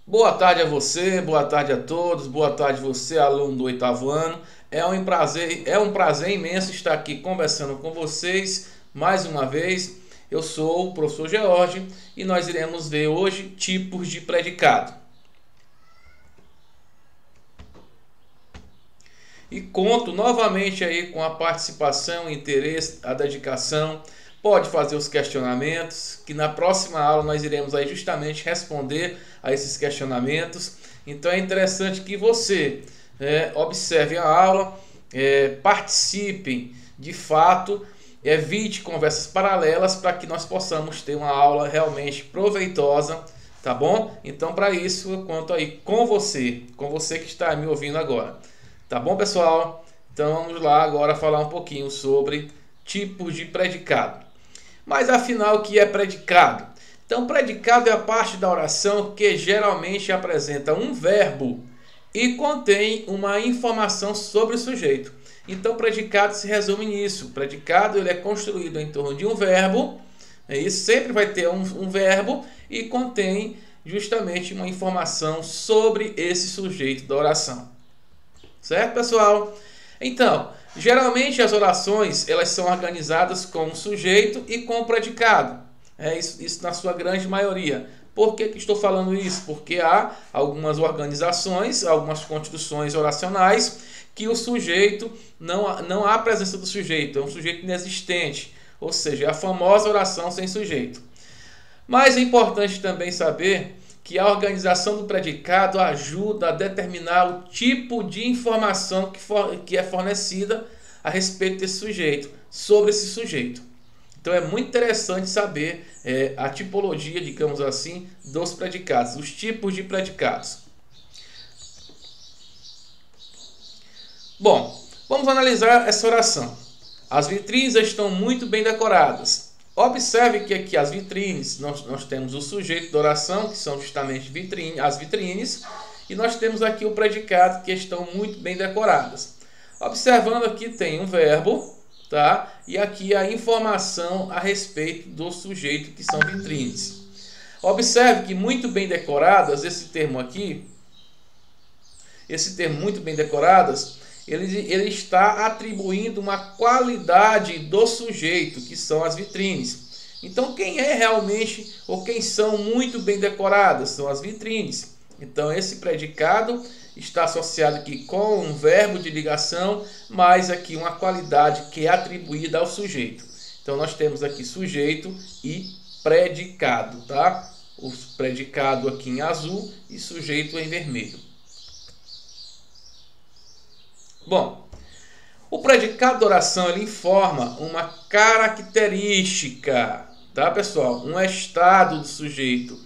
Boa tarde a você, boa tarde a todos, boa tarde você, aluno do oitavo ano. É um prazer imenso estar aqui conversando com vocês mais uma vez. Eu sou o professor George e nós iremos ver hoje tipos de predicado. E conto novamente aí com a participação, o interesse, a dedicação. Pode fazer os questionamentos, que na próxima aula nós iremos aí justamente responder a esses questionamentos. Então é interessante que você observe a aula, participem de fato, evite conversas paralelas para que nós possamos ter uma aula realmente proveitosa, tá bom? Então para isso eu conto aí com você que está me ouvindo agora. Tá bom, pessoal? Então vamos lá agora falar um pouquinho sobre tipos de predicado. Mas afinal, o que é predicado? Então, predicado é a parte da oração que geralmente apresenta um verbo e contém uma informação sobre o sujeito. Então, predicado se resume nisso. O predicado ele é construído em torno de um verbo, isso sempre vai ter um verbo e contém justamente uma informação sobre esse sujeito da oração. Certo, pessoal? Então, geralmente as orações elas são organizadas com o sujeito e com o predicado. Isso na sua grande maioria. Por que estou falando isso? Porque há algumas organizações, algumas construções oracionais que o sujeito não há a presença do sujeito, é um sujeito inexistente, ou seja, é a famosa oração sem sujeito. Mas é importante também saber que a organização do predicado ajuda a determinar o tipo de informação que é fornecida a respeito desse sujeito, sobre esse sujeito. Então é muito interessante saber a tipologia, digamos assim, dos predicados, os tipos de predicados. Bom, vamos analisar essa oração. As vitrines estão muito bem decoradas. Observe que aqui as vitrines, nós temos o sujeito da oração, que são justamente as vitrines, e nós temos aqui o predicado, que estão muito bem decoradas. Observando aqui tem um verbo, tá? E aqui a informação a respeito do sujeito, que são vitrines. Observe que muito bem decoradas, esse termo muito bem decoradas, ele está atribuindo uma qualidade do sujeito, que são as vitrines. Então, quem é realmente, ou quem são muito bem decoradas? São as vitrines. Então, esse predicado está associado aqui com um verbo de ligação, mais aqui uma qualidade que é atribuída ao sujeito. Então, nós temos aqui sujeito e predicado, tá? O predicado aqui em azul e sujeito em vermelho. Bom, o predicado da oração ele informa uma característica, tá, pessoal? Um estado do sujeito.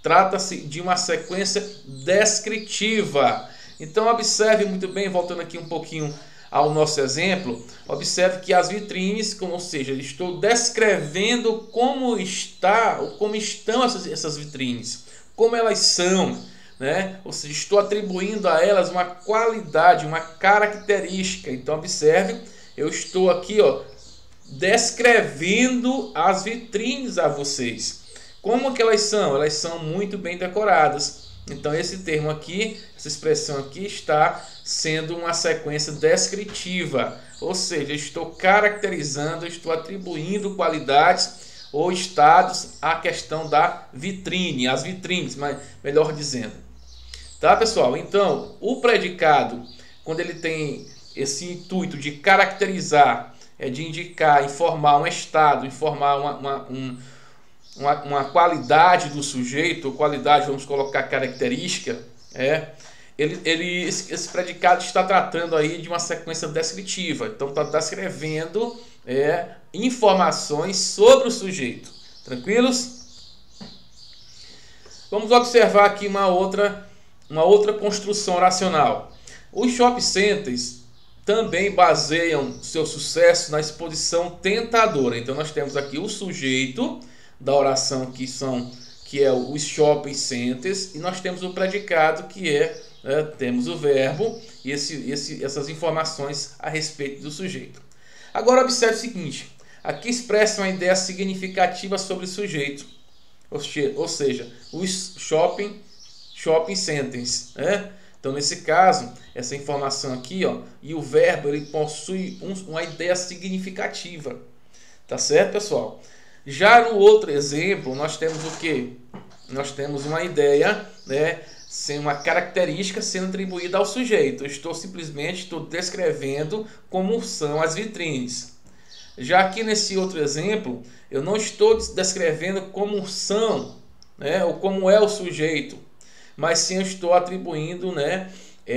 Trata-se de uma sequência descritiva. Então, observe muito bem, voltando aqui um pouquinho ao nosso exemplo, observe que as vitrines, ou seja, estou descrevendo como estão essas vitrines, como elas são. Ou seja, estou atribuindo a elas uma qualidade, uma característica. Então observe, eu estou aqui descrevendo as vitrines a vocês. Como que elas são? Elas são muito bem decoradas. Então esse termo aqui, essa expressão aqui está sendo uma sequência descritiva. Ou seja, estou caracterizando, estou atribuindo qualidades ou estados à questão da vitrine, as vitrines, melhor dizendo. Tá, pessoal? Então, o predicado, quando ele tem esse intuito de caracterizar, de indicar, informar um estado, informar uma qualidade do sujeito, ou qualidade, vamos colocar característica, esse predicado está tratando aí de uma sequência descritiva. Então, está descrevendo informações sobre o sujeito. Tranquilos? Vamos observar aqui uma outra construção oracional. Os shopping centers também baseiam seu sucesso na exposição tentadora. Então nós temos aqui o sujeito da oração que é os shopping centers, e nós temos o predicado temos o verbo e essas informações a respeito do sujeito. Agora observe o seguinte, aqui expressa uma ideia significativa sobre o sujeito, ou seja, os shopping shopping centers, né? Então, nesse caso, essa informação aqui, ó, e o verbo, ele possui uma ideia significativa. Tá certo, pessoal? Já no outro exemplo, nós temos o quê? Nós temos uma ideia, né, sem uma característica sendo atribuída ao sujeito. Eu estou descrevendo como são as vitrines. Já aqui nesse outro exemplo, eu não estou descrevendo como são, né, ou como é o sujeito, mas sim eu estou atribuindo, né,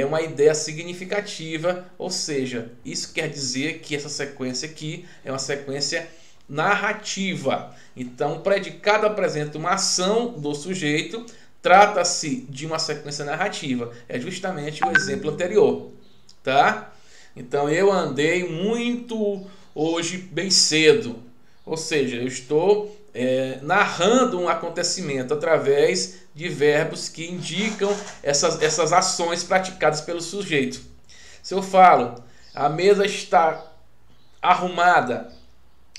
uma ideia significativa, ou seja, isso quer dizer que essa sequência aqui é uma sequência narrativa. Então, o predicado apresenta uma ação do sujeito, trata-se de uma sequência narrativa. É justamente o exemplo anterior, tá? Então, eu andei muito hoje bem cedo, ou seja, eu estou narrando um acontecimento através de verbos que indicam essas ações praticadas pelo sujeito. Se eu falo, a mesa está arrumada,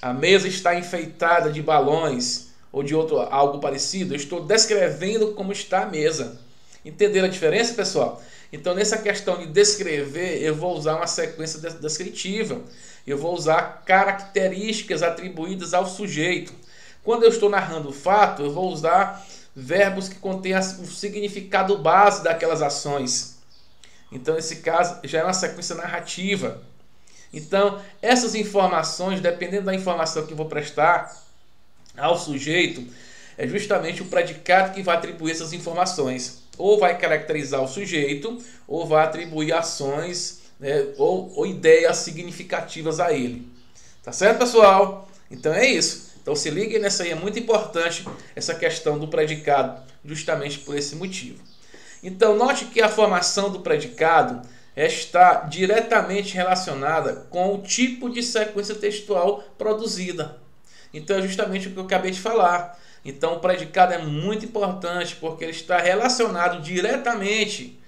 a mesa está enfeitada de balões ou de algo parecido, eu estou descrevendo como está a mesa. Entenderam a diferença, pessoal? Então, nessa questão de descrever, eu vou usar uma sequência descritiva. Eu vou usar características atribuídas ao sujeito. Quando eu estou narrando o fato, eu vou usar verbos que contêm o significado base daquelas ações. Então, nesse caso, já é uma sequência narrativa. Então, essas informações, dependendo da informação que eu vou prestar ao sujeito, é justamente o predicado que vai atribuir essas informações. Ou vai caracterizar o sujeito, ou vai atribuir ações, né, ou ideias significativas a ele. Tá certo, pessoal? Então é isso. Então se liguem nessa aí, é muito importante essa questão do predicado, justamente por esse motivo. Então note que a formação do predicado está diretamente relacionada com o tipo de sequência textual produzida. Então é justamente o que eu acabei de falar. Então o predicado é muito importante porque ele está relacionado diretamente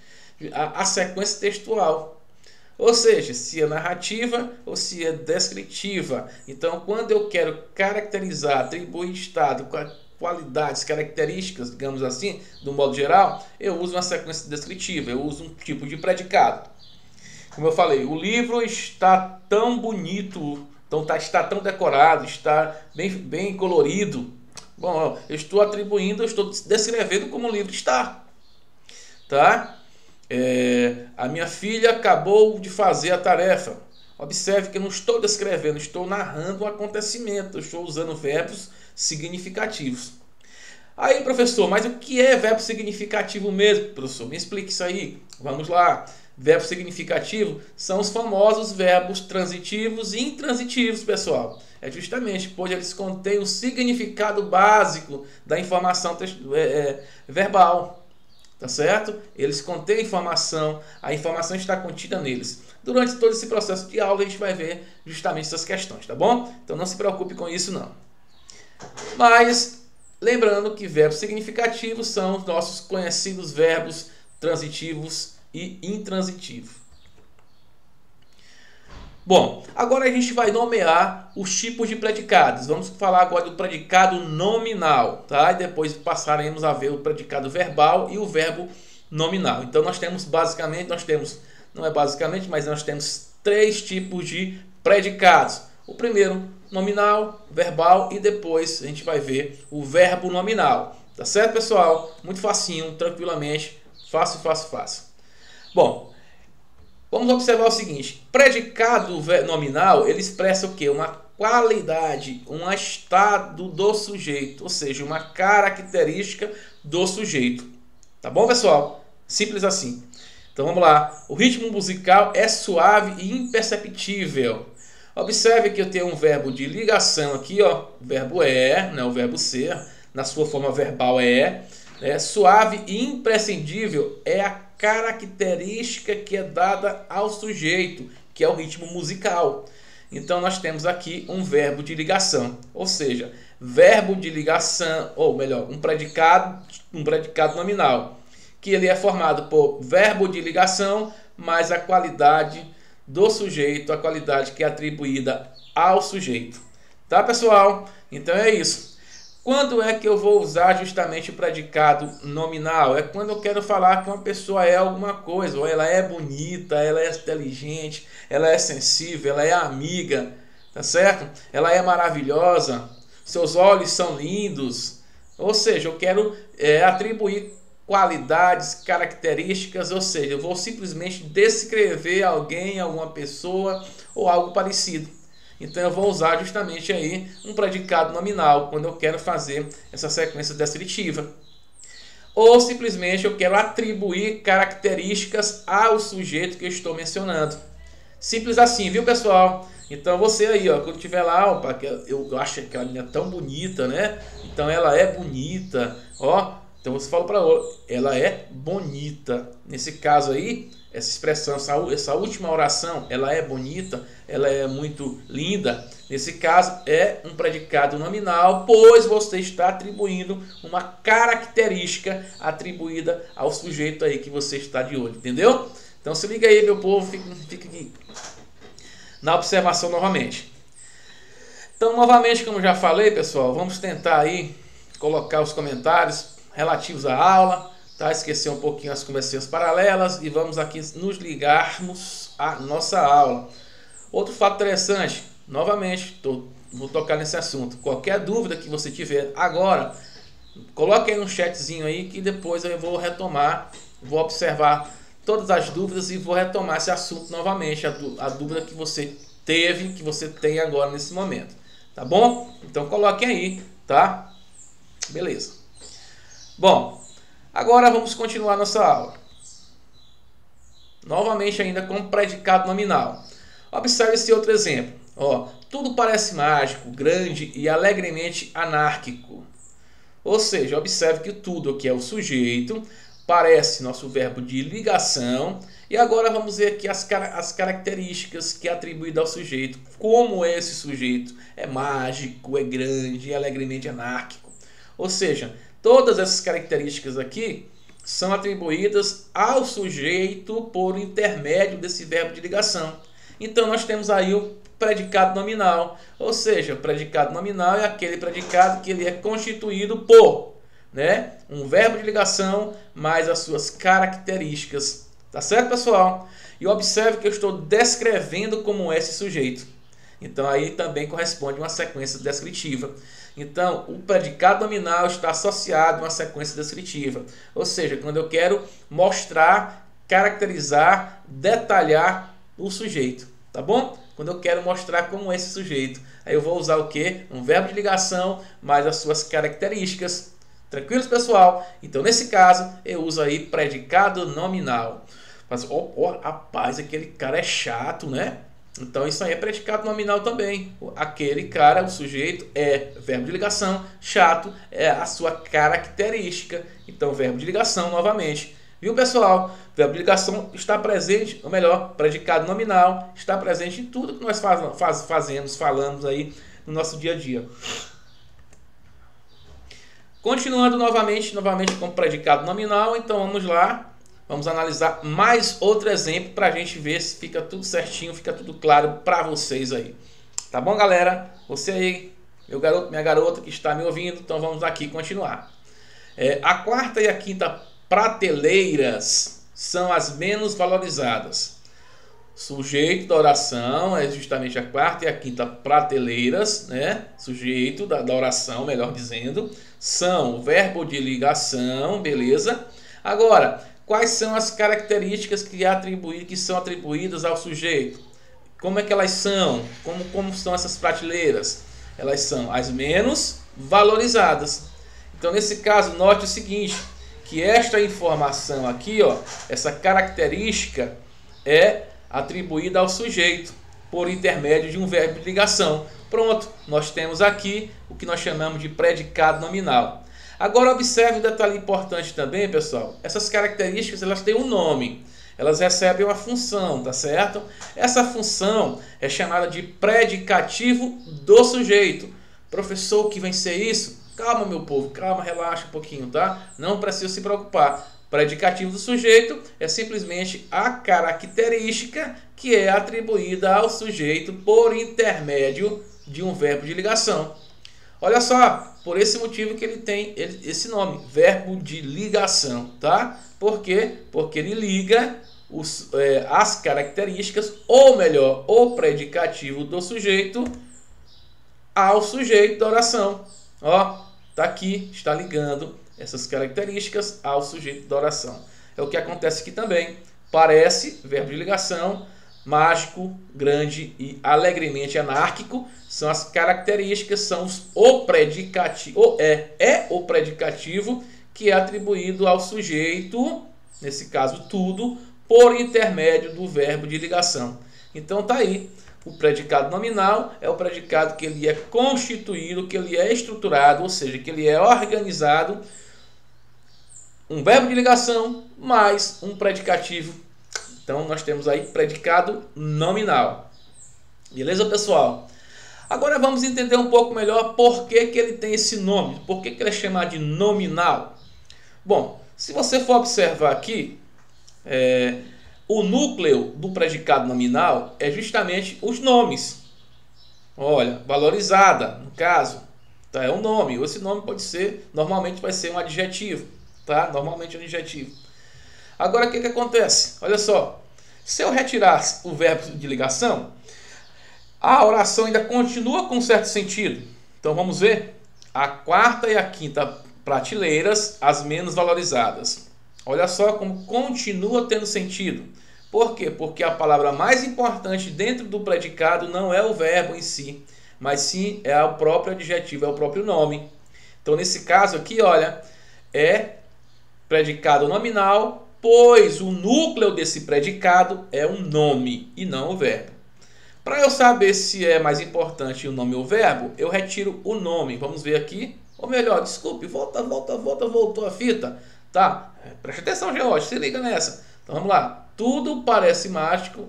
à sequência textual. Ou seja, se é narrativa ou se é descritiva. Então, quando eu quero caracterizar, atribuir estado, qualidades, características, digamos assim, do modo geral, eu uso uma sequência descritiva, eu uso um tipo de predicado. Como eu falei, o livro está tão bonito, está tão decorado, está bem colorido. Bom, eu estou atribuindo, eu estou descrevendo como o livro está. Tá? A minha filha acabou de fazer a tarefa. Observe que eu não estou descrevendo, estou narrando um acontecimento, eu estou usando verbos significativos. Aí, professor, mas o que é verbo significativo mesmo, professor? Me explique isso aí. Vamos lá. Verbo significativo são os famosos verbos transitivos e intransitivos, pessoal. É justamente pois eles contêm o significado básico da informação verbal. Tá certo? Eles contêm informação, a informação está contida neles. Durante todo esse processo de aula a gente vai ver justamente essas questões, tá bom? Então não se preocupe com isso não. Mas lembrando que verbos significativos são os nossos conhecidos verbos transitivos e intransitivos. Bom, agora a gente vai nomear os tipos de predicados. Vamos falar agora do predicado nominal, tá? E depois passaremos a ver o predicado verbal e o verbo nominal. Então nós temos nós temos 3 tipos de predicados. O primeiro, nominal, verbal e depois a gente vai ver o verbo nominal. Tá certo, pessoal? Muito facinho, tranquilamente, fácil. Bom, vamos observar o seguinte, predicado nominal, ele expressa o quê? Uma qualidade, um estado do sujeito, ou seja, uma característica do sujeito. Tá bom, pessoal? Simples assim. Então vamos lá. O ritmo musical é suave e imperceptível. Observe que eu tenho um verbo de ligação aqui, ó, o verbo né, o verbo ser, na sua forma verbal suave e imprescindível é a característica que é dada ao sujeito, que é o ritmo musical. Então nós temos aqui um verbo de ligação, ou seja, verbo de ligação, ou melhor, um predicado nominal, que ele é formado por verbo de ligação mais a qualidade do sujeito, a qualidade que é atribuída ao sujeito. Tá, pessoal? Então é isso. Quando é que eu vou usar justamente o predicado nominal? É quando eu quero falar que uma pessoa é alguma coisa, ou ela é bonita, ela é inteligente, ela é sensível, ela é amiga, tá certo? Ela é maravilhosa, seus olhos são lindos. Ou seja, eu quero atribuir qualidades, características, ou seja, eu vou simplesmente descrever alguém, alguma pessoa ou algo parecido. Então eu vou usar justamente aí um predicado nominal quando eu quero fazer essa sequência descritiva. Ou simplesmente eu quero atribuir características ao sujeito que eu estou mencionando. Simples assim, viu, pessoal? Então você aí, ó, quando tiver lá, opa, eu acho que aquela menina tão bonita, né? Então ela é bonita, ó. Então você fala para ela é bonita. Nesse caso aí, essa expressão, essa última oração, ela é bonita, ela é muito linda. Nesse caso é um predicado nominal, pois você está atribuindo uma característica atribuída ao sujeito aí que você está de olho, entendeu? Então se liga aí, meu povo, fica aqui na observação novamente. Então, novamente, como já falei, pessoal, vamos tentar aí colocar os comentários relativos à aula, tá? Esquecer um pouquinho as conversas paralelas e vamos aqui nos ligarmos à nossa aula. Outro fato interessante, novamente, vou tocar nesse assunto. Qualquer dúvida que você tiver agora, coloque aí no chatzinho aí que depois eu vou retomar, vou observar todas as dúvidas e vou retomar esse assunto novamente, a dúvida que você teve, que você tem agora nesse momento, tá bom? Então coloquem aí, tá? Beleza. Bom, agora vamos continuar nossa aula. Novamente ainda com predicado nominal. Observe esse outro exemplo. Ó, tudo parece mágico, grande e alegremente anárquico. Ou seja, observe que tudo que é o sujeito parece nosso verbo de ligação. E agora vamos ver aqui as características que é atribuído ao sujeito. Como esse sujeito é mágico, é grande e alegremente anárquico. Ou seja, todas essas características aqui são atribuídas ao sujeito por intermédio desse verbo de ligação. Então nós temos aí o predicado nominal, ou seja, o predicado nominal é aquele predicado que ele é constituído por, né, um verbo de ligação mais as suas características. Tá certo, pessoal? E observe que eu estou descrevendo como é esse sujeito. Então aí também corresponde uma sequência descritiva. Então, o predicado nominal está associado a uma sequência descritiva. Ou seja, quando eu quero mostrar, caracterizar, detalhar o sujeito. Tá bom? Quando eu quero mostrar como é esse sujeito. Aí eu vou usar o quê? Um verbo de ligação mais as suas características. Tranquilos, pessoal? Então, nesse caso, eu uso aí predicado nominal. Mas, rapaz, aquele cara é chato, né? Então isso aí é predicado nominal também. Aquele cara, o sujeito, é verbo de ligação. Chato é a sua característica. Então verbo de ligação novamente. Viu, pessoal? Verbo de ligação está presente, ou melhor, predicado nominal está presente em tudo que nós falamos aí no nosso dia a dia. Continuando novamente com predicado nominal, então vamos lá. Vamos analisar mais outro exemplo para a gente ver se fica tudo certinho, fica tudo claro para vocês aí. Tá bom, galera? Você aí, meu garoto, minha garota que está me ouvindo, então vamos aqui continuar. A quarta e a quinta prateleiras são as menos valorizadas. Sujeito da oração é justamente a quarta e a quinta prateleiras, né? Sujeito da oração, melhor dizendo, são o verbo de ligação, beleza? Agora, quais são as características que são atribuídas ao sujeito? Como é que elas são? Como são essas prateleiras? Elas são as menos valorizadas. Então, nesse caso, note o seguinte, que esta informação aqui, ó, essa característica é atribuída ao sujeito por intermédio de um verbo de ligação. Pronto, nós temos aqui o que nós chamamos de predicado nominal. Agora observe um detalhe importante também, pessoal. Essas características, elas têm um nome. Elas recebem uma função, tá certo? Essa função é chamada de predicativo do sujeito. Professor, o que vai ser isso? Calma, meu povo, calma, relaxa um pouquinho, tá? Não precisa se preocupar. Predicativo do sujeito é simplesmente a característica que é atribuída ao sujeito por intermédio de um verbo de ligação. Olha só, por esse motivo que ele tem esse nome, verbo de ligação, tá? Por quê? Porque ele liga as características, ou melhor, o predicativo do sujeito ao sujeito da oração. Ó, tá aqui, está ligando essas características ao sujeito da oração. É o que acontece aqui também. Parece, verbo de ligação, mágico, grande e alegremente anárquico são as características, são o predicativo, o predicativo que é atribuído ao sujeito, nesse caso tudo, por intermédio do verbo de ligação. Então tá aí, o predicado nominal é o predicado que ele é constituído, que ele é estruturado, ou seja, que ele é organizado, um verbo de ligação mais um predicativo. Então nós temos aí predicado nominal. Beleza, pessoal? Agora vamos entender um pouco melhor por que ele tem esse nome, por que ele é chamado de nominal. Bom, se você for observar aqui, o núcleo do predicado nominal é justamente os nomes. Olha, valorizada, no caso, tá, é um nome. Esse nome pode ser, normalmente vai ser um adjetivo, tá? Normalmente é um adjetivo. Agora o que acontece? Olha só, se eu retirar o verbo de ligação, a oração ainda continua com um certo sentido. Então vamos ver a quarta e a quinta prateleiras, as menos valorizadas. Olha só como continua tendo sentido. Por quê? Porque a palavra mais importante dentro do predicado não é o verbo em si, mas sim é o próprio adjetivo, é o próprio nome. Então nesse caso aqui, olha, é predicado nominal, pois o núcleo desse predicado é um nome e não o verbo. Para eu saber se é mais importante o nome ou o verbo, eu retiro o nome. Vamos ver aqui. Ou melhor, desculpe, voltou a fita. Tá? Preste atenção, George, se liga nessa. Então vamos lá. Tudo parece mágico,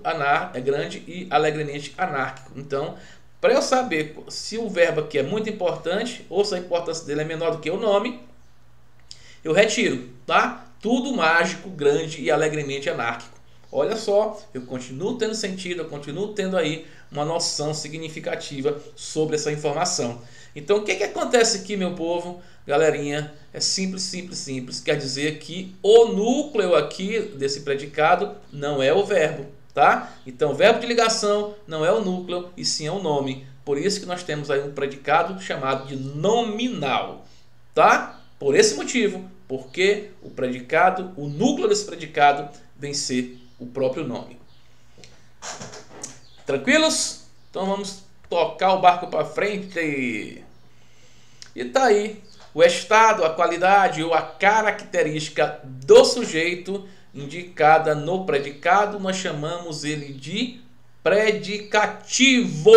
é grande e alegremente anárquico. Então, para eu saber se o verbo aqui é muito importante ou se a importância dele é menor do que o nome, eu retiro, tá? Tudo mágico, grande e alegremente anárquico. Olha só, eu continuo tendo sentido, eu continuo tendo aí uma noção significativa sobre essa informação. Então, o que acontece aqui, meu povo? Galerinha, é simples, simples, simples. Quer dizer que o núcleo aqui desse predicado não é o verbo, tá? Então, o verbo de ligação não é o núcleo e sim é o nome. Por isso que nós temos aí um predicado chamado de nominal, tá? Por esse motivo, porque o predicado, o núcleo desse predicado vem ser o próprio nome. Tranquilos? Então vamos tocar o barco para frente. E tá aí o estado, a qualidade ou a característica do sujeito indicada no predicado. Nós chamamos ele de predicativo.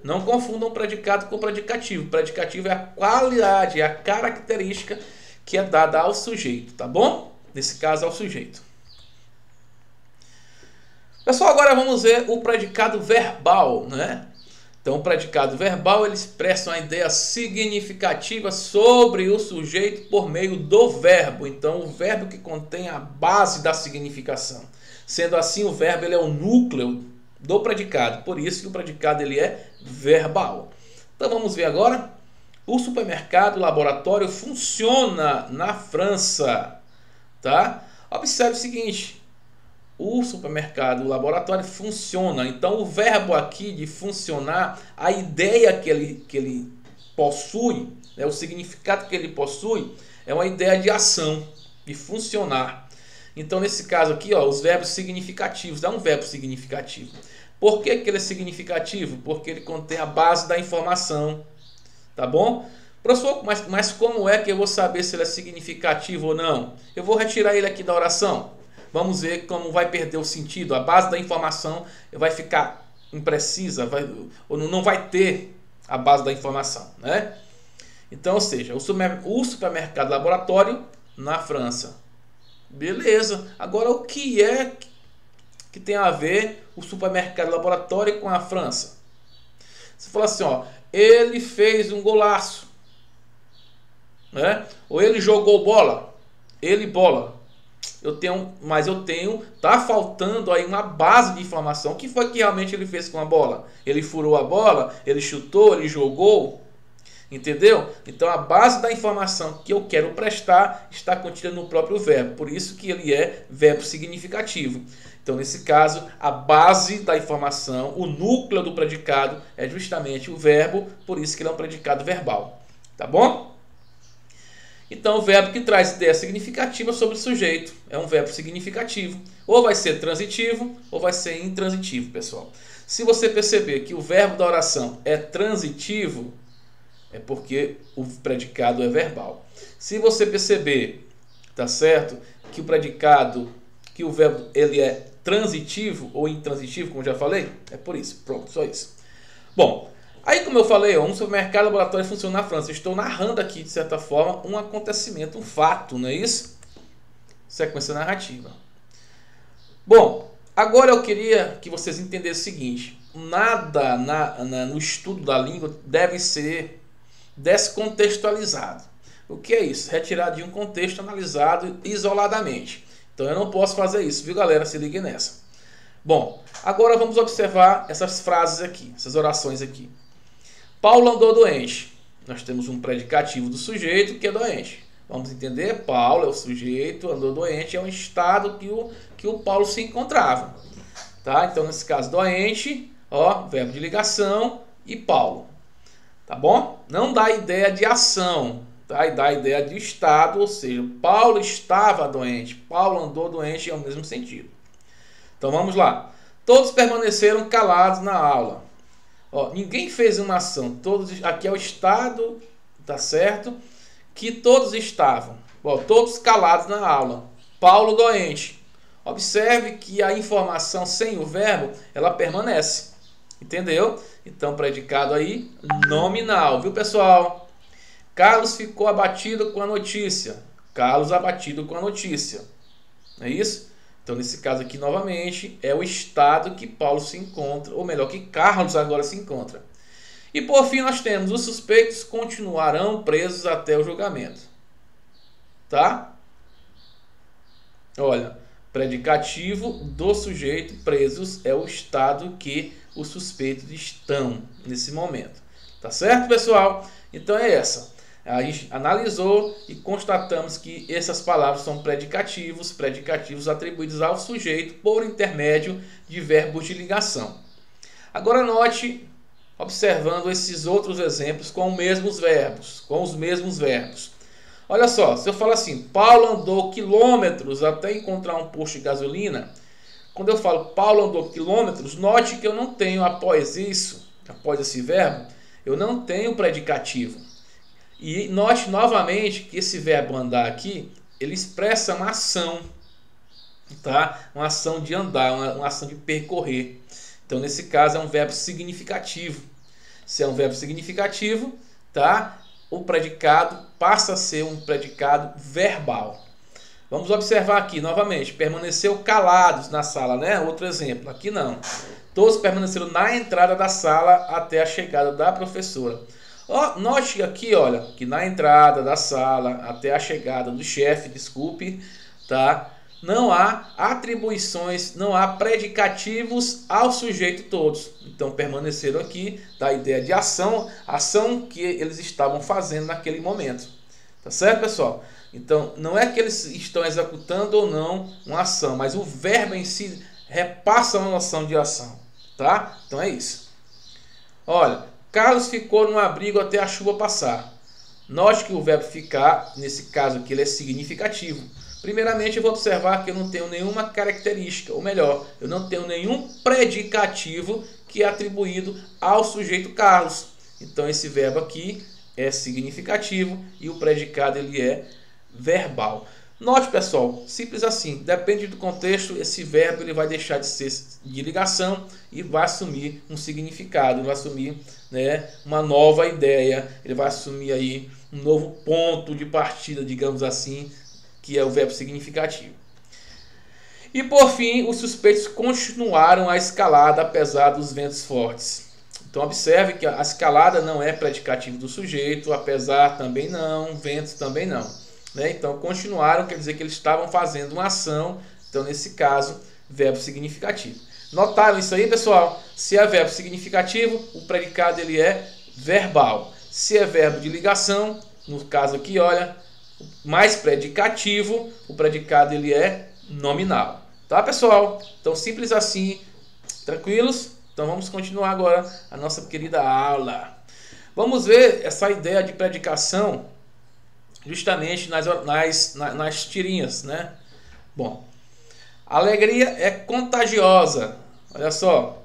Não confundam predicado com predicativo. Predicativo é a qualidade, é a característica que é dada ao sujeito, tá bom? Nesse caso, ao sujeito. Pessoal, agora vamos ver o predicado verbal, né? Então, o predicado verbal, ele expressa uma ideia significativa sobre o sujeito por meio do verbo. Então, o verbo que contém a base da significação. Sendo assim, o verbo ele é o núcleo do predicado. Por isso que o predicado ele é verbal. Então, vamos ver agora. O supermercado laboratório funciona na França, tá? Observe o seguinte. O supermercado, o laboratório funciona. Então, o verbo aqui de funcionar, a ideia que ele possui, né, o significado que ele possui, é uma ideia de ação, de funcionar. Então, nesse caso aqui, ó, os verbos significativos, é um verbo significativo. Por que ele é significativo? Porque ele contém a base da informação, tá bom? Professor, mas como é que eu vou saber se ele é significativo ou não? Eu vou retirar ele aqui da oração. Vamos ver como vai perder o sentido. A base da informação vai ficar imprecisa, ou não vai ter a base da informação, né? Então, ou seja, o supermercado laboratório na França. Beleza. Agora, o que é que tem a ver o supermercado laboratório com a França? Você fala assim, ó, ele fez um golaço, né? Ou ele jogou bola, bola. Tá faltando aí uma base de informação. O que foi que realmente ele fez com a bola? Ele furou a bola? Ele chutou? Ele jogou? Entendeu? Então a base da informação que eu quero prestar está contida no próprio verbo. Por isso que ele é verbo significativo. Então nesse caso, a base da informação, o núcleo do predicado é justamente o verbo. Por isso que ele é um predicado verbal. Tá bom? Então o verbo que traz ideia significativa sobre o sujeito é um verbo significativo. Ou vai ser transitivo ou vai ser intransitivo, pessoal. Se você perceber que o verbo da oração é transitivo, é porque o predicado é verbal. Se você perceber, tá certo, que o predicado, que o verbo ele é transitivo ou intransitivo, como já falei, é por isso. Pronto, só isso. Bom, aí como eu falei, um supermercado laboratório funciona na França. Eu estou narrando aqui, de certa forma, um acontecimento, um fato, não é isso? Sequência narrativa. Bom, agora eu queria que vocês entendessem o seguinte. Nada no estudo da língua deve ser descontextualizado. O que é isso? Retirado de um contexto, analisado isoladamente. Então eu não posso fazer isso, viu galera? Se liguem nessa. Bom, agora vamos observar essas frases aqui, essas orações aqui. Paulo andou doente. Nós temos um predicativo do sujeito que é doente. Vamos entender? Paulo é o sujeito, andou doente, é um estado que o Paulo se encontrava. Tá? Então nesse caso, doente, ó, verbo de ligação e Paulo. Tá bom? Não dá ideia de ação, tá? E dá ideia de estado, ou seja, Paulo estava doente, Paulo andou doente, é o mesmo sentido. Então vamos lá. Todos permaneceram calados na aula. Ó, ninguém fez uma ação, todos, aqui é o estado, tá certo? Que todos estavam, ó, todos calados na aula. Paulo doente. Observe que a informação sem o verbo, ela permanece. Entendeu? Então, predicado aí, nominal, viu pessoal? Carlos ficou abatido com a notícia. Carlos abatido com a notícia. Não é isso? Então, nesse caso aqui, novamente, é o estado que Paulo se encontra, ou melhor, que Carlos agora se encontra. E por fim, nós temos os suspeitos continuarão presos até o julgamento. Tá? Olha, predicativo do sujeito presos é o estado que os suspeitos estão nesse momento. Tá certo, pessoal? Então é essa. A gente analisou e constatamos que essas palavras são predicativos atribuídos ao sujeito por intermédio de verbos de ligação. Agora note, observando esses outros exemplos com os mesmos verbos. Olha só, se eu falar assim, Paulo andou quilômetros até encontrar um posto de gasolina. Quando eu falo Paulo andou quilômetros, note que eu não tenho após esse verbo, eu não tenho predicativo. E note novamente que esse verbo andar aqui, ele expressa uma ação, tá? Uma ação de andar, uma ação de percorrer. Então nesse caso é um verbo significativo. Se é um verbo significativo, tá? O predicado passa a ser um predicado verbal. Vamos observar aqui novamente. Permaneceu calados na sala, né? Outro exemplo. Aqui não. Todos permaneceram na entrada da sala até a chegada da professora. Oh, note aqui, olha, que na entrada da sala até a chegada do chefe, desculpe, tá? Não há atribuições, não há predicativos ao sujeito todos. Então permaneceram aqui, dá a ideia de ação que eles estavam fazendo naquele momento. Tá certo, pessoal? Então, não é que eles estão executando ou não uma ação, mas o verbo em si repassa uma noção de ação, tá? Então é isso. Olha, Carlos ficou no abrigo até a chuva passar. Note que o verbo ficar, nesse caso aqui, ele é significativo. Primeiramente, eu vou observar que eu não tenho nenhuma característica, ou melhor, eu não tenho nenhum predicativo que é atribuído ao sujeito Carlos. Então, esse verbo aqui é significativo e o predicado ele é verbal. Note, pessoal, simples assim, depende do contexto, esse verbo ele vai deixar de ser de ligação e vai assumir um significado, vai assumir, né, uma nova ideia, ele vai assumir aí um novo ponto de partida, digamos assim, que é o verbo significativo. E por fim, os suspeitos continuaram a escalada apesar dos ventos fortes. Então observe que a escalada não é predicativo do sujeito, apesar também não, ventos também não. Né? Então continuaram, quer dizer que eles estavam fazendo uma ação, então nesse caso, verbo significativo. Notaram isso aí, pessoal? Se é verbo significativo, o predicado ele é verbal. Se é verbo de ligação, no caso aqui, olha, mais predicativo, o predicado ele é nominal. Tá, pessoal? Então, simples assim, tranquilos? Então, vamos continuar agora a nossa querida aula. Vamos ver essa ideia de predicação justamente nas tirinhas, né? Bom, alegria é contagiosa. Olha só,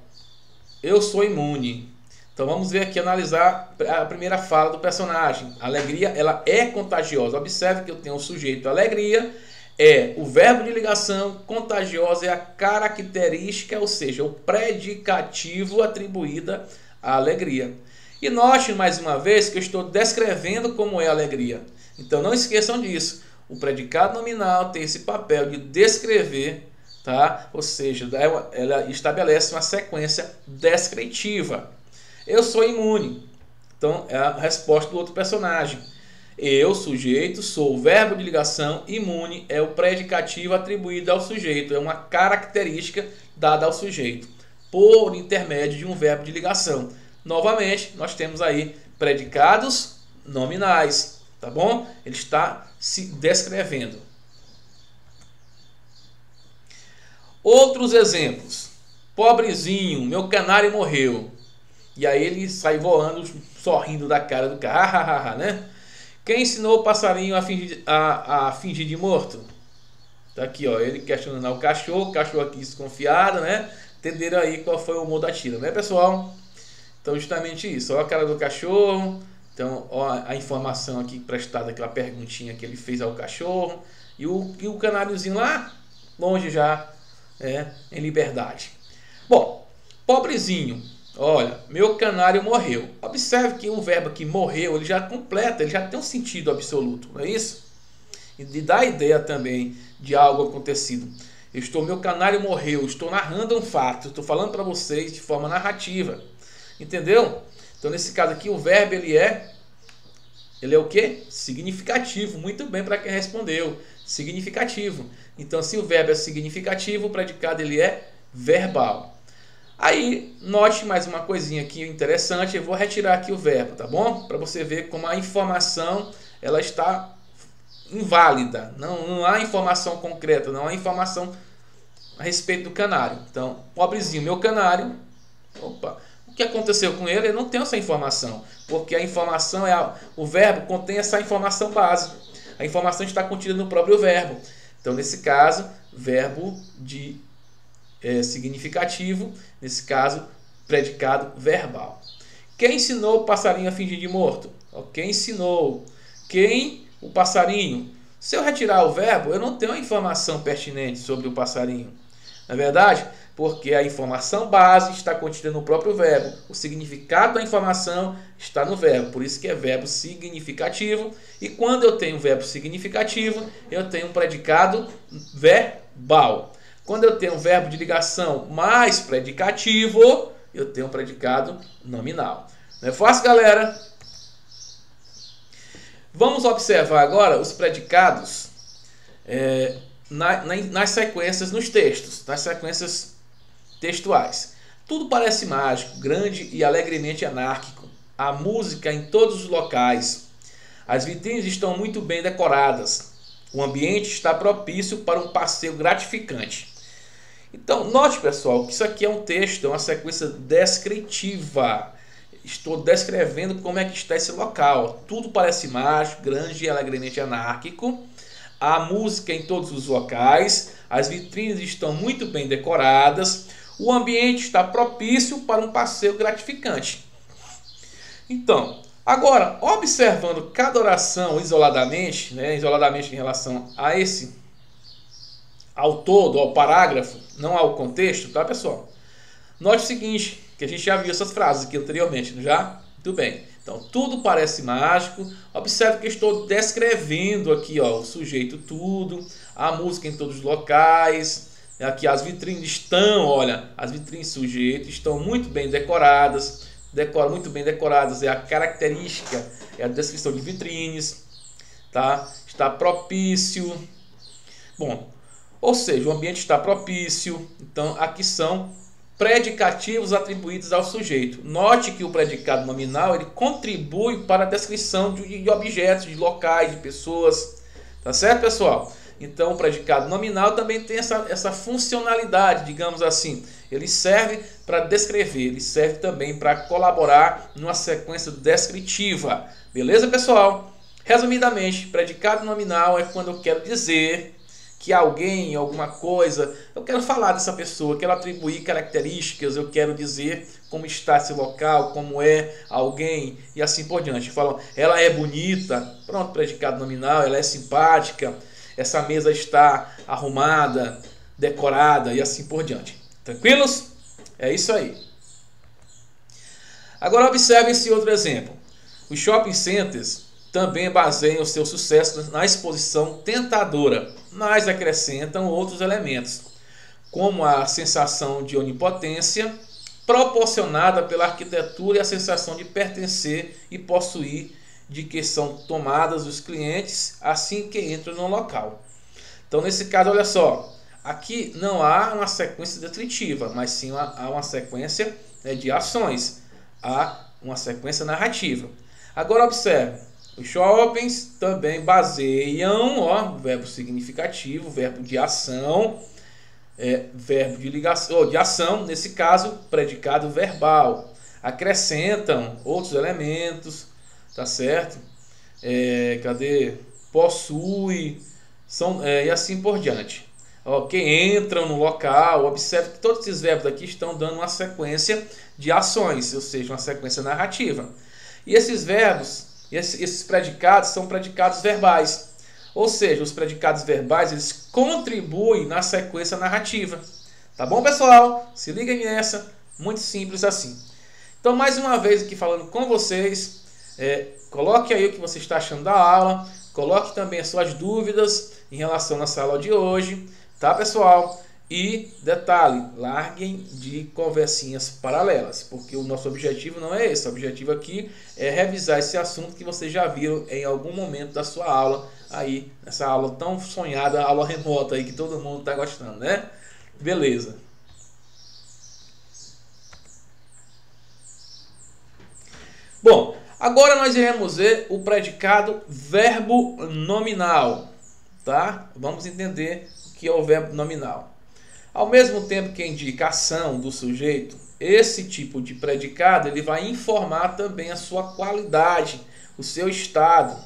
eu sou imune. Então vamos ver aqui, analisar a primeira fala do personagem. A alegria, ela é contagiosa. Observe que eu tenho o sujeito alegria, é o verbo de ligação, contagiosa é a característica, ou seja, o predicativo atribuída à alegria. E note mais uma vez que eu estou descrevendo como é a alegria. Então não esqueçam disso. O predicado nominal tem esse papel de descrever, tá? Ou seja, ela estabelece uma sequência descritiva. Eu sou imune. Então é a resposta do outro personagem. Eu, sujeito, sou o verbo de ligação, imune é o predicativo atribuído ao sujeito. É uma característica dada ao sujeito por intermédio de um verbo de ligação. Novamente, nós temos aí predicados nominais, tá bom? Ele está se descrevendo. Outros exemplos. Pobrezinho, meu canário morreu. E aí ele sai voando, sorrindo da cara do cara, né? Quem ensinou o passarinho a fingir de morto? Tá aqui, ó, ele questionando o cachorro aqui desconfiado, né? Entenderam aí qual foi o humor da tira, né, pessoal? Então, justamente isso. Ó a cara do cachorro. Então, ó a informação aqui prestada, aquela perguntinha que ele fez ao cachorro. E o canáriozinho lá, longe já, em liberdade. Bom, pobrezinho. Olha, meu canário morreu. Observe que o verbo aqui morreu, ele já completa, ele já tem um sentido absoluto, não é isso? E dá a ideia também de algo acontecido. Meu canário morreu, estou narrando um fato, estou falando para vocês de forma narrativa. Entendeu? Então, nesse caso aqui, o verbo ele é o quê? Significativo. Muito bem para quem respondeu. Significativo. Então, se o verbo é significativo, o predicado ele é verbal. Aí, note mais uma coisinha aqui interessante. Eu vou retirar aqui o verbo, tá bom? Para você ver como a informação ela está inválida. Não há informação concreta, não há informação a respeito do canário. Então, pobrezinho, meu canário. Opa! O que aconteceu com ele? Eu não tenho essa informação, porque a informação o verbo contém essa informação base. A informação está contida no próprio verbo. Então, nesse caso, verbo de significativo, nesse caso, predicado verbal. Quem ensinou o passarinho a fingir de morto? Quem ensinou? Quem? O passarinho. Se eu retirar o verbo, eu não tenho a informação pertinente sobre o passarinho. Não é verdade? Porque a informação base está contida no próprio verbo. O significado da informação está no verbo. Por isso que é verbo significativo. E quando eu tenho verbo significativo, eu tenho um predicado verbal. Quando eu tenho um verbo de ligação mais predicativo, eu tenho um predicado nominal. Não é fácil, galera? Vamos observar agora os predicados nas sequências, nos textos, nas sequências textuais. Tudo parece mágico, grande e alegremente anárquico. A música em todos os locais. As vitrines estão muito bem decoradas. O ambiente está propício para um passeio gratificante. Então, note, pessoal, que isso aqui é um texto, é uma sequência descritiva. Estou descrevendo como é que está esse local. Tudo parece mágico, grande e alegremente anárquico. A música em todos os locais. As vitrines estão muito bem decoradas. O ambiente está propício para um passeio gratificante. Então, agora, observando cada oração isoladamente, isoladamente em relação ao todo, ao parágrafo, não ao contexto, tá, pessoal? Note o seguinte, que a gente já viu essas frases aqui anteriormente, não já? Muito bem. Então, tudo parece mágico. Observe que eu estou descrevendo aqui, ó, o sujeito tudo, a música em todos os locais. Aqui as vitrines estão, olha, as vitrines sujeito estão muito bem decoradas. Muito bem decoradas é a característica, é a descrição de vitrines, tá? Está propício. Bom, ou seja, o ambiente está propício. Então, aqui são predicativos atribuídos ao sujeito. Note que o predicado nominal ele contribui para a descrição de objetos, de locais, de pessoas. Tá certo, pessoal? Então, o predicado nominal também tem essa funcionalidade, digamos assim. Ele serve para descrever, ele serve também para colaborar numa sequência descritiva. Beleza, pessoal? Resumidamente, predicado nominal é quando eu quero dizer que alguém, alguma coisa, eu quero falar dessa pessoa, quero atribuir características, eu quero dizer como está esse local, como é alguém e assim por diante. Falam, ela é bonita, pronto, predicado nominal, ela é simpática, essa mesa está arrumada, decorada e assim por diante. Tranquilos? É isso aí. Agora observe esse outro exemplo. Os shopping centers também baseiam o seu sucesso na exposição tentadora, mas acrescentam outros elementos, como a sensação de onipotência, proporcionada pela arquitetura e a sensação de pertencer e possuir, de que são tomadas os clientes assim que entram no local. Então, nesse caso, olha só, aqui não há uma sequência descritiva, mas sim há uma sequência de ações, há uma sequência narrativa. Agora, observe. Os shoppings também baseiam, verbo significativo, verbo de ação, verbo de ligação, de ação, nesse caso, predicado verbal. Acrescentam outros elementos, tá certo? Possui, e assim por diante. Que entram no local, observe que todos esses verbos aqui estão dando uma sequência de ações, ou seja, uma sequência narrativa. E esses verbos, esses predicados são predicados verbais. Ou seja, os predicados verbais eles contribuem na sequência narrativa. Tá bom, pessoal? Se liguem nessa. Muito simples assim. Então, mais uma vez aqui falando com vocês. Coloque aí o que você está achando da aula. Coloque também as suas dúvidas em relação a nossa aula de hoje. Tá, pessoal? E detalhe, larguem de conversinhas paralelas, porque o nosso objetivo não é esse. O objetivo aqui é revisar esse assunto que vocês já viram em algum momento da sua aula, aí, nessa aula tão sonhada, aula remota aí que todo mundo está gostando, né? Beleza. Bom, agora nós iremos ver o predicado verbo nominal, tá? Vamos entender o que é o verbo nominal. Ao mesmo tempo que indica a ação do sujeito, esse tipo de predicado ele vai informar também a sua qualidade, o seu estado.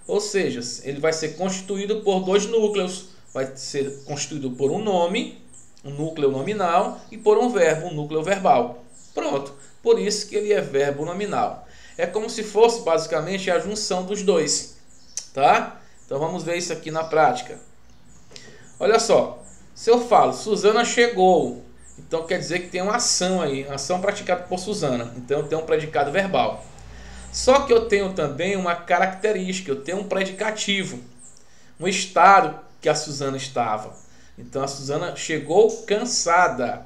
Ou seja, ele vai ser constituído por dois núcleos. Vai ser constituído por um nome, um núcleo nominal, e por um verbo, um núcleo verbal. Pronto. Por isso que ele é verbo nominal. É como se fosse basicamente a junção dos dois. Tá? Então vamos ver isso aqui na prática. Olha só. Se eu falo, Suzana chegou, então quer dizer que tem uma ação aí, uma ação praticada por Suzana. Então eu tenho um predicado verbal. Só que eu tenho também uma característica, eu tenho um predicativo, um estado que a Suzana estava. Então a Suzana chegou cansada.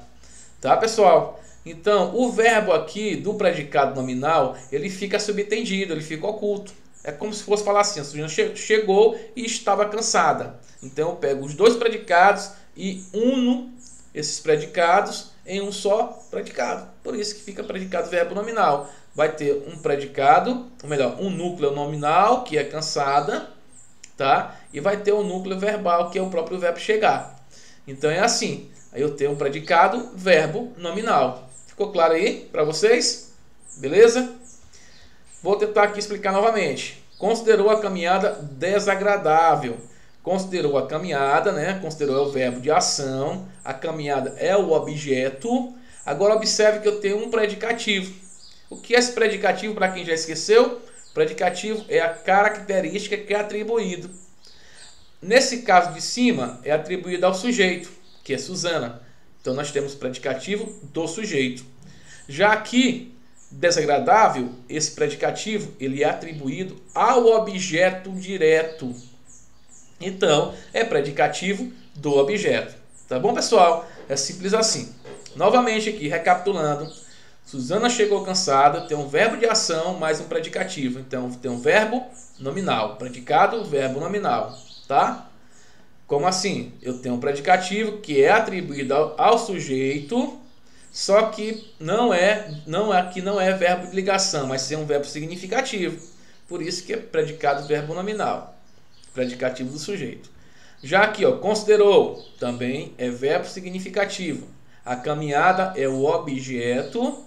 Tá, pessoal? Então o verbo aqui do predicado nominal, ele fica subentendido, ele fica oculto. É como se fosse falar assim, a Suzana chegou e estava cansada. Então eu pego os dois predicados e uno esses predicados em um só predicado. Por isso que fica predicado verbo nominal. Vai ter um predicado, ou melhor, um núcleo nominal, que é cansada, tá? E vai ter um núcleo verbal, que é o próprio verbo chegar. Então é assim. Aí eu tenho um predicado verbo nominal. Ficou claro aí para vocês? Beleza? Vou tentar aqui explicar novamente. Considerou a caminhada desagradável. Considerou a caminhada, né? Considerou o verbo de ação. A caminhada é o objeto. Agora observe que eu tenho um predicativo. O que é esse predicativo, para quem já esqueceu? Predicativo é a característica que é atribuído. Nesse caso de cima, é atribuído ao sujeito, que é Suzana. Então nós temos predicativo do sujeito. Já aqui, desagradável, esse predicativo ele é atribuído ao objeto direto. Então, é predicativo do objeto. Tá bom, pessoal? É simples assim. Novamente aqui, recapitulando. Suzana chegou cansada, tem um verbo de ação mais um predicativo. Então, tem um verbo nominal. Predicado, verbo nominal. Tá? Como assim? Eu tenho um predicativo que é atribuído ao sujeito, Só que aqui não é verbo de ligação, mas sim um verbo significativo. Por isso que é predicado verbo nominal, predicativo do sujeito. Já aqui, ó, considerou, também é verbo significativo. A caminhada é o objeto.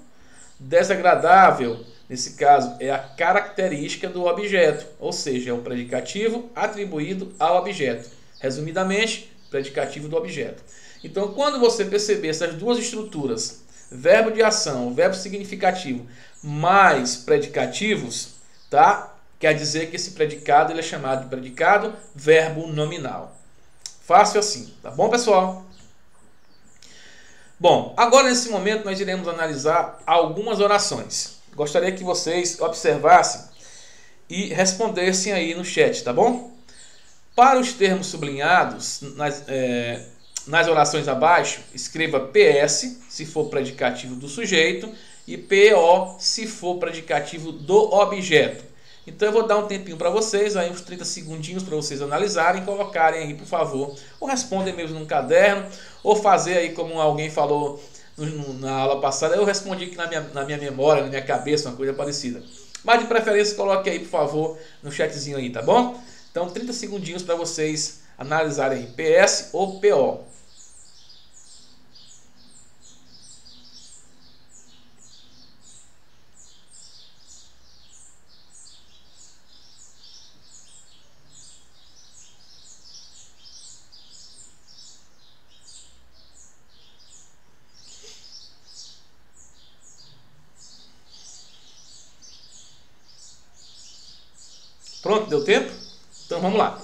Desagradável, nesse caso, é a característica do objeto, ou seja, é o predicativo atribuído ao objeto. Resumidamente, predicativo do objeto. Então, quando você perceber essas duas estruturas, verbo de ação, verbo significativo, mais predicativos, tá? Quer dizer que esse predicado ele é chamado de predicado verbo nominal. Fácil assim, tá bom, pessoal? Bom, agora nesse momento nós iremos analisar algumas orações. Gostaria que vocês observassem e respondessem aí no chat, tá bom? Para os termos sublinhados nas orações abaixo, escreva PS se for predicativo do sujeito e PO se for predicativo do objeto. Então eu vou dar um tempinho para vocês, aí uns 30 segundinhos para vocês analisarem, colocarem aí, por favor, ou respondem mesmo no caderno, ou fazer aí como alguém falou na aula passada, eu respondi aqui na minha memória, na minha cabeça, uma coisa parecida. Mas de preferência coloque aí, por favor, no chatzinho aí, tá bom? Então 30 segundinhos para vocês analisarem aí, PS ou PO. Pronto, deu tempo? Então vamos lá.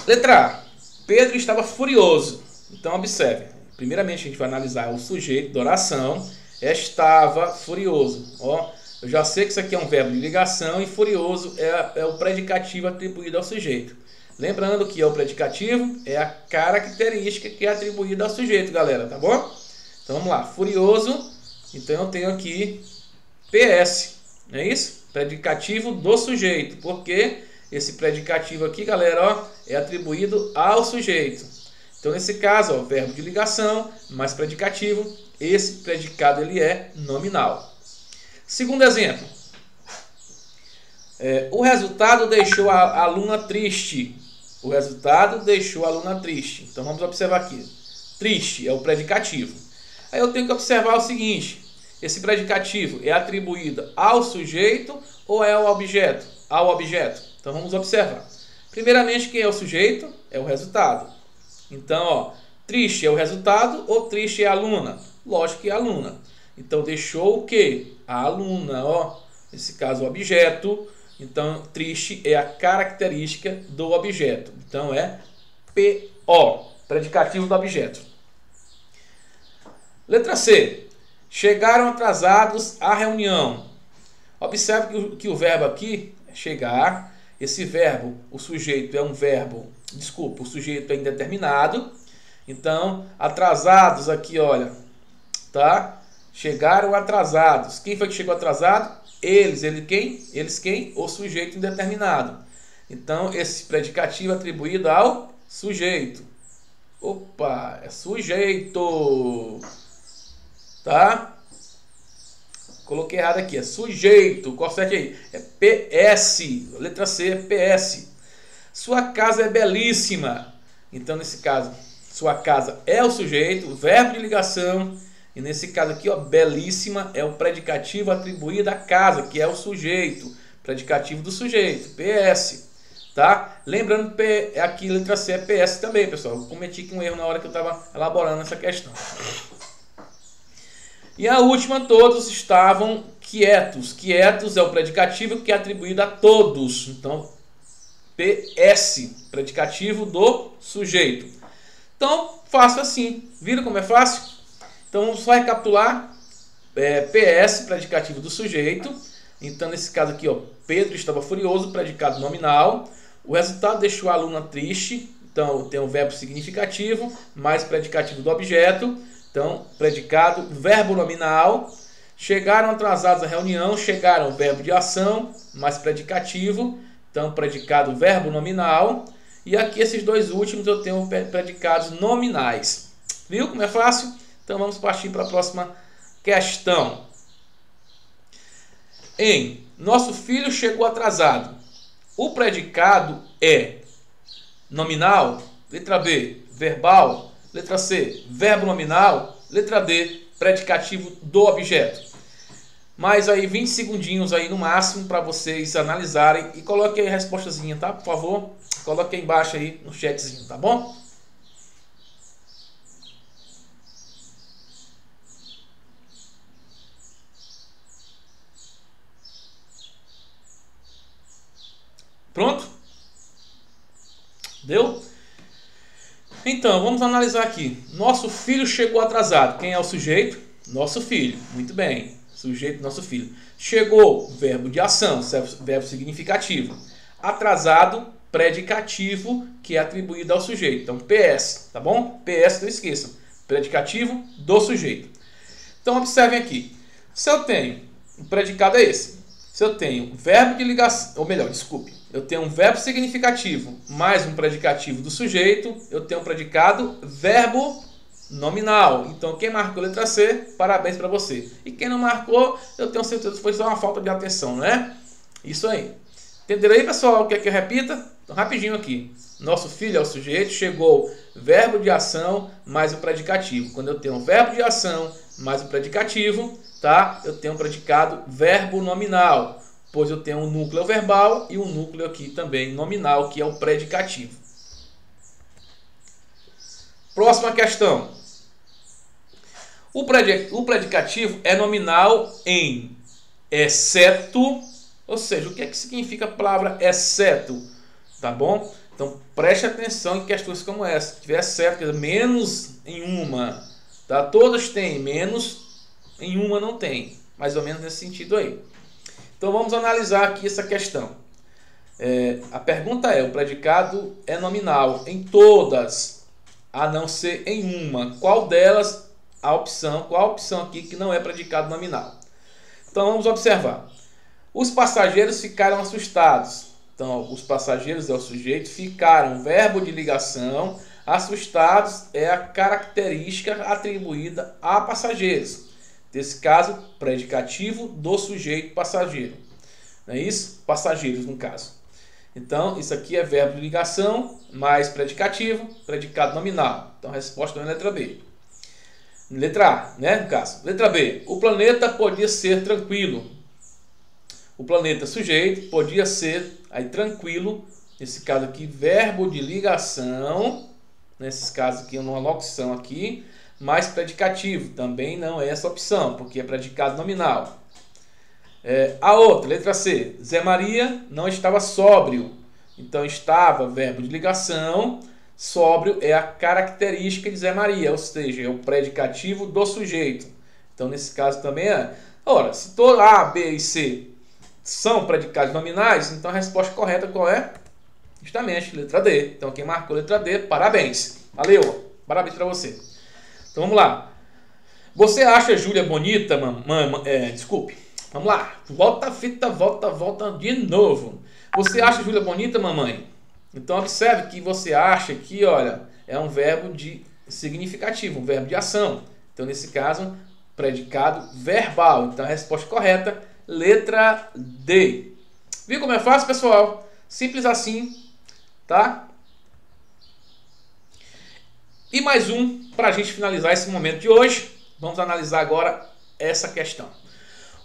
Letra A. Pedro estava furioso. Então observe. Primeiramente a gente vai analisar o sujeito da oração. Estava furioso. Ó, eu já sei que isso aqui é um verbo de ligação e furioso é o predicativo atribuído ao sujeito. Lembrando que o predicativo é a característica que é atribuída ao sujeito, galera, tá bom? Então vamos lá. Furioso. Então eu tenho aqui PS. Não é isso? Predicativo do sujeito, porque esse predicativo aqui, galera, ó, é atribuído ao sujeito. Então, nesse caso, ó, verbo de ligação, mais predicativo, esse predicado ele é nominal. Segundo exemplo, o resultado deixou a aluna triste. O resultado deixou a aluna triste. Então, vamos observar aqui. Triste é o predicativo. Aí eu tenho que observar o seguinte. Esse predicativo é atribuído ao sujeito ou é ao objeto? Ao objeto. Então vamos observar. Primeiramente, quem é o sujeito? É o resultado. Então, ó, triste é o resultado ou triste é a aluna? Lógico que é a aluna. Então deixou o quê? A aluna, ó. Nesse caso, o objeto. Então, triste é a característica do objeto. Então é PO, predicativo do objeto. Letra C. Chegaram atrasados à reunião. Observe que o verbo aqui é chegar. Esse verbo, o sujeito é um verbo, desculpa, o sujeito é indeterminado. Então, atrasados aqui, olha, tá? Chegaram atrasados. Quem foi que chegou atrasado? Eles. Eles quem? O sujeito indeterminado. Então, esse predicativo é atribuído ao sujeito. Opa, é sujeito. Tá? Coloquei errado aqui, é sujeito. Conserte aí. É PS. Letra C é PS. Sua casa é belíssima. Então, nesse caso, sua casa é o sujeito, o verbo de ligação. E nesse caso aqui, ó, belíssima é o predicativo atribuído à casa, que é o sujeito. Predicativo do sujeito, PS. Tá? Lembrando que aqui, letra C é PS também, pessoal. Eu cometi aqui um erro na hora que eu estava elaborando essa questão. E a última, todos estavam quietos. Quietos é o predicativo que é atribuído a todos. Então, PS, predicativo do sujeito. Então, fácil assim. Viram como é fácil? Então, vamos só recapitular. PS, predicativo do sujeito. Então, nesse caso aqui, ó, Pedro estava furioso, predicado nominal. O resultado deixou a aluna triste. Então, tem o verbo significativo, mais predicativo do objeto. Então, predicado, verbo nominal. Chegaram atrasados à reunião. Chegaram, verbo de ação, mais predicativo. Então, predicado, verbo nominal. E aqui, esses dois últimos, eu tenho predicados nominais. Viu como é fácil? Então vamos partir para a próxima questão. Nosso filho chegou atrasado. O predicado é nominal? Letra B, verbal. Letra C, verbo nominal. Letra D, predicativo do objeto. Mais aí 20 segundinhos aí no máximo para vocês analisarem e coloque aí a respostazinha, tá? Por favor, coloque aí embaixo aí no chatzinho, tá bom? Pronto? Deu? Então, vamos analisar aqui. Nosso filho chegou atrasado. Quem é o sujeito? Nosso filho. Muito bem. Sujeito, nosso filho. Chegou, verbo de ação, verbo significativo. Atrasado, predicativo, que é atribuído ao sujeito. Então, PS, tá bom? PS, não esqueçam. Predicativo do sujeito. Então, observem aqui. Se eu tenho, o predicado é esse. Se eu tenho verbo de ligação, ou melhor, desculpe. Eu tenho um verbo significativo mais um predicativo do sujeito, eu tenho um predicado verbo nominal. Então, quem marcou a letra C, parabéns para você. E quem não marcou, eu tenho certeza que foi só uma falta de atenção, não é? Isso aí. Entenderam aí, pessoal? Quer que eu repita? Então, rapidinho aqui. Nosso filho é o sujeito, chegou verbo de ação mais o predicativo. Quando eu tenho um verbo de ação mais o predicativo, tá? Eu tenho um predicado verbo nominal, pois eu tenho um núcleo verbal e um núcleo aqui também nominal, que é o predicativo. Próxima questão. O predicativo é nominal em exceto, ou seja, o que é que significa a palavra exceto? Tá bom? Então preste atenção em questões como essa. Se tiver exceto, quer dizer, menos em uma, tá? Todas têm, menos em uma não tem. Mais ou menos nesse sentido aí. Então vamos analisar aqui essa questão. A pergunta é, o predicado é nominal em todas, a não ser em uma. Qual delas qual a opção aqui que não é predicado nominal? Então vamos observar. Os passageiros ficaram assustados. Então os passageiros é o sujeito, ficaram, verbo de ligação, assustados é a característica atribuída a passageiros. Nesse caso, predicativo do sujeito passageiro. Não é isso? Passageiros, no caso. Então, isso aqui é verbo de ligação, mais predicativo, predicado nominal. Então, a resposta é a letra B. Letra A, né, no caso. Letra B. O planeta podia ser tranquilo. O planeta sujeito podia ser aí tranquilo. Nesse caso aqui, verbo de ligação. Nesse caso aqui, uma locução aqui. Mais predicativo, também não é essa opção, porque é predicado nominal. A outra, letra C, Zé Maria não estava sóbrio. Então estava, verbo de ligação, sóbrio é a característica de Zé Maria, ou seja, é o predicativo do sujeito. Então nesse caso também é. Ora, se todo A, B e C são predicados nominais, então a resposta correta qual é? Justamente, letra D. Então quem marcou letra D, parabéns. Valeu, parabéns para você. Então vamos lá. Você acha Júlia bonita, desculpe. Vamos lá. Volta a fita, volta de novo. Você acha Júlia bonita, mamãe? Então observe que você acha aqui, olha, é um verbo de significativo, um verbo de ação. Então nesse caso, predicado verbal. Então a resposta correta, letra D. Viu como é fácil, pessoal? Simples assim, tá? E mais um para a gente finalizar esse momento de hoje. Vamos analisar agora essa questão.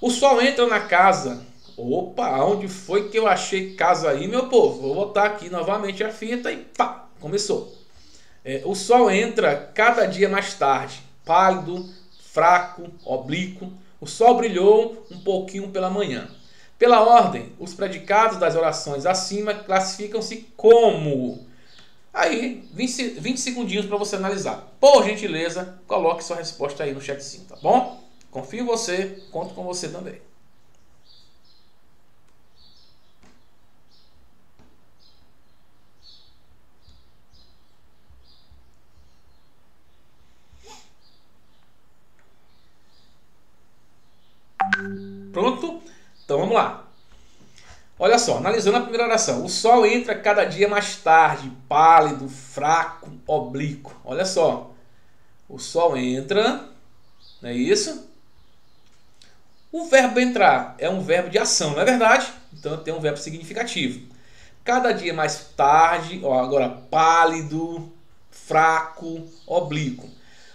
O sol entra na casa. Opa, onde foi que eu achei casa aí, meu povo? Vou botar aqui novamente a fita e pá, começou. O sol entra cada dia mais tarde. Pálido, fraco, oblíquo. O sol brilhou um pouquinho pela manhã. Pela ordem, os predicados das orações acima classificam-se como... Aí, 20 segundinhos para você analisar. Por gentileza, coloque sua resposta aí no chatzinho, tá bom? Confio em você, conto com você também. Pronto? Então vamos lá. Olha só, analisando a primeira oração. O sol entra cada dia mais tarde, pálido, fraco, oblíquo. Olha só. O sol entra, não é isso? O verbo entrar é um verbo de ação, não é verdade? Então eu tenho um verbo significativo. Cada dia mais tarde, ó, agora pálido, fraco, oblíquo.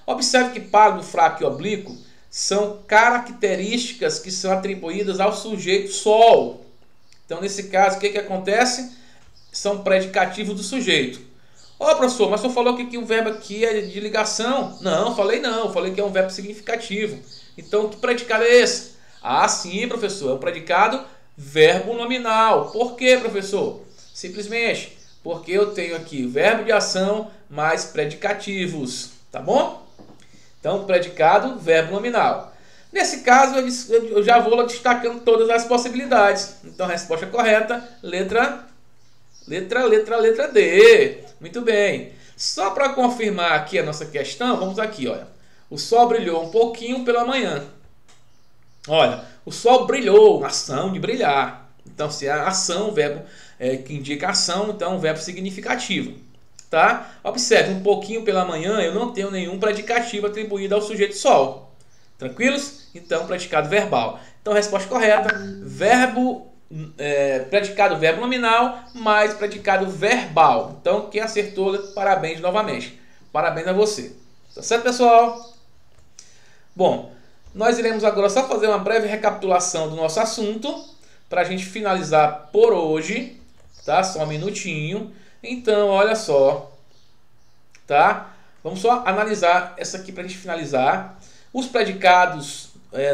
Observe que pálido, fraco e oblíquo são características que são atribuídas ao sujeito sol. Então nesse caso, o que acontece? São predicativos do sujeito. Ó, professor, mas você falou que o verbo aqui é de ligação. Não, falei não, falei que é um verbo significativo. Então que predicado é esse? Ah, sim, professor, é um predicado verbo nominal. Por quê, professor? Simplesmente porque eu tenho aqui verbo de ação mais predicativos, tá bom? Então, predicado, verbo nominal. Nesse caso, eu já vou destacando todas as possibilidades. Então, a resposta correta, letra D. Muito bem. Só para confirmar aqui a nossa questão, vamos aqui, olha. O sol brilhou um pouquinho pela manhã. Olha, o sol brilhou, ação de brilhar. Então, se é ação, verbo que indica ação, então é um verbo significativo. Tá? Observe, um pouquinho pela manhã eu não tenho nenhum predicativo atribuído ao sujeito sol. Tranquilos? Então, predicado verbal. Então, resposta correta, predicado verbo nominal mais predicado verbal. Então, quem acertou, parabéns novamente. Parabéns a você. Tá certo, pessoal? Bom, nós iremos agora só fazer uma breve recapitulação do nosso assunto para a gente finalizar por hoje, tá? Só um minutinho. Então, olha só, tá? Vamos só analisar essa aqui para a gente finalizar. Os predicados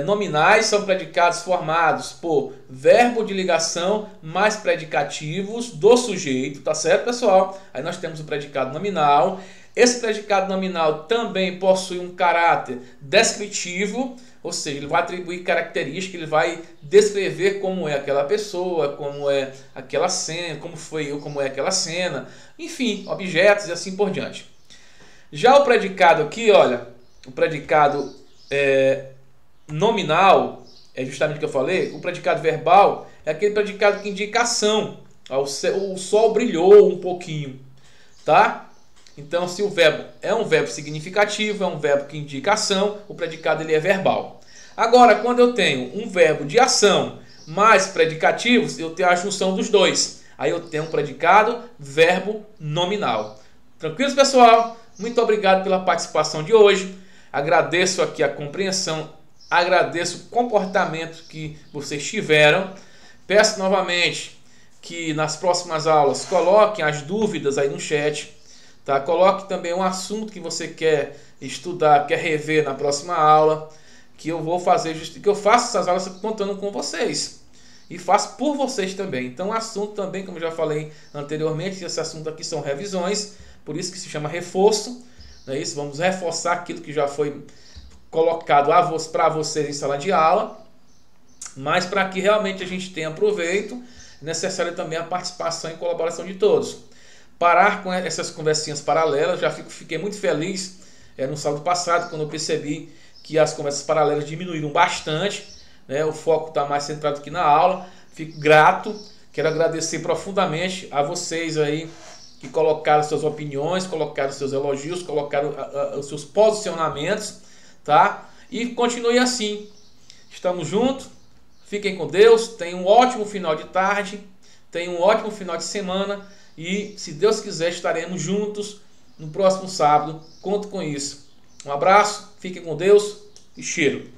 nominais são predicados formados por verbo de ligação mais predicativos do sujeito, tá certo, pessoal? Aí nós temos o predicado nominal. Esse predicado nominal também possui um caráter descritivo, ou seja, ele vai atribuir características, ele vai descrever como é aquela pessoa, como é aquela cena, como é aquela cena, enfim, objetos e assim por diante. Já o predicado aqui, olha, o predicado nominal, é justamente o que eu falei, o predicado verbal é aquele predicado que indica ação. O sol brilhou um pouquinho, tá? Então, se o verbo é um verbo significativo, é um verbo que indica ação, o predicado ele é verbal. Agora, quando eu tenho um verbo de ação mais predicativos, eu tenho a junção dos dois. Aí eu tenho um predicado verbo nominal. Tranquilos, pessoal? Muito obrigado pela participação de hoje. Agradeço aqui a compreensão, agradeço o comportamento que vocês tiveram. Peço novamente que nas próximas aulas coloquem as dúvidas aí no chat. Tá? Coloque também um assunto que você quer estudar, quer rever na próxima aula, que eu vou fazer, que eu faço essas aulas contando com vocês e faço por vocês também. Então, o assunto também, como eu já falei anteriormente, esse assunto aqui são revisões, por isso que se chama reforço, não é isso? Vamos reforçar aquilo que já foi colocado para vocês em sala de aula, mas para que realmente a gente tenha proveito, é necessário também a participação e colaboração de todos. Parar com essas conversinhas paralelas, já fiquei muito feliz no sábado passado, quando eu percebi que as conversas paralelas diminuíram bastante, né? O foco está mais centrado aqui na aula. Fico grato, quero agradecer profundamente a vocês aí que colocaram suas opiniões, colocaram seus elogios, colocaram os seus posicionamentos, tá? E continue assim. Estamos juntos, fiquem com Deus, tenham um ótimo final de tarde, tenham um ótimo final de semana. E, se Deus quiser, estaremos juntos no próximo sábado. Conto com isso. Um abraço, fiquem com Deus e cheiro.